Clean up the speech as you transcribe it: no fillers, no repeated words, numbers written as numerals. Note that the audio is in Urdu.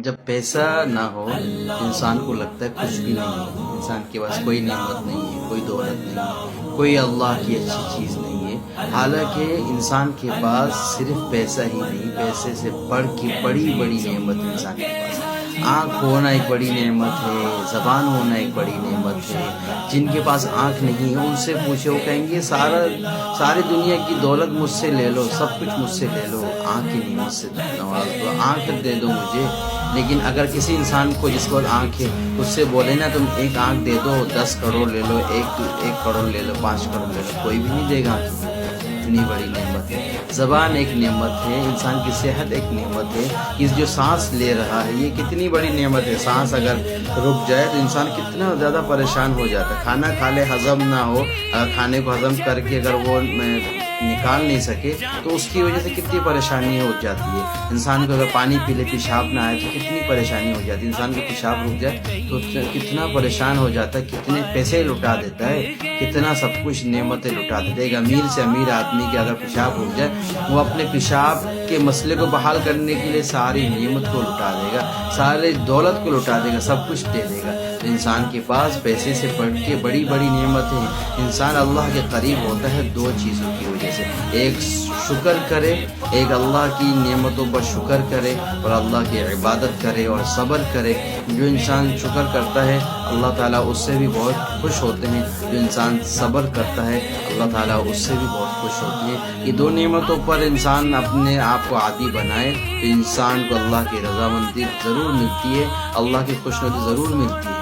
جب پیسہ نہ ہو انسان کو لگتا ہے کچھ بھی نہیں ہے، انسان کے پاس کوئی نعمت نہیں ہے، کوئی دولت نہیں ہے، کوئی اللہ کی اچھی چیز نہیں ہے۔ حالانکہ انسان کے پاس صرف پیسہ ہی نہیں، پیسے سے بڑھ کے بڑی بڑی نعمت ہے انسان کے پاس۔ آنکھ ہونا ایک بڑی نعمت ہے، زبان ہونا ایک بڑی نعمت ہے۔ جن کے پاس آنکھ نہیں ہے ان سے پوچھو، وہ کہیں گے ساری دنیا کی دولت مجھ سے لے لو، سب کچھ مجھ سے لے لو، آنکھ کی نعمت سے نواز دو، آنکھ دے دو مجھے۔ لیکن اگر کسی انسان کو جس کو آنکھ ہے اس سے بولے نا تم ایک آنکھ دے دو، 10 کروڑ لے لو، ایک کروڑ لے لو، 5 کروڑ لے لو، کوئی بھی نہیں دے گا۔ اتنی بڑی نعمت ہے۔ زبان ایک نعمت ہے، انسان کی صحت ایک نعمت ہے، اس جو سانس لے رہا ہے یہ کتنی بڑی نعمت ہے۔ سانس اگر رک جائے تو انسان کتنا زیادہ پریشان ہو جاتا ہے۔ کھانا کھا لے ہضم نہ ہو، اگر کھانے کو ہضم کر کے اگر وہ نکال نہیں سکے تو اس کی وجہ سے کتنی پریشانی ہو جاتی ہے۔ انسان کو اگر پانی پی لے پیشاب نہ آئے تو کتنی پریشانی ہو جاتی ہے۔ انسان کو پیشاب رک جائے تو کتنا پریشان ہو جاتا ہے، کتنے پیسے لٹا دیتا ہے، کتنا سب کچھ نعمتیں لٹا دیتا ہے۔ ایک امیر سے امیر آدمی کے اگر پیشاب رک جائے وہ اپنے پیشاب کے مسئلے کو بحال کرنے کے لیے ساری نعمت کو لٹا دے گا، سارے دولت کو لٹا دے گا، سب کچھ دے دے گا۔ انسان کے پاس پیسے سے بڑھ کے بڑی بڑی نعمتیں ہیں۔ انسان اللہ کے قریب ہوتا ہے دو چیزوں کی وجہ سے، ایک شکر کرے، ایک اللہ کی نعمتوں پر شکر کرے اور اللہ کی عبادت کرے اور صبر کرے۔ جو انسان شکر کرتا ہے اللہ تعالیٰ اس سے بھی بہت خوش ہوتے ہیں، جو انسان صبر کرتا ہے اللہ تعالیٰ اس سے بھی بہت خوش ہوتے ہیں۔ یہ دو نعمتوں پر انسان اپنے آپ کو عادی بنائے تو انسان کو اللہ کی رضامندی ضرور ملتی ہے، اللہ کی خوشنودی ضرور ملتی ہے۔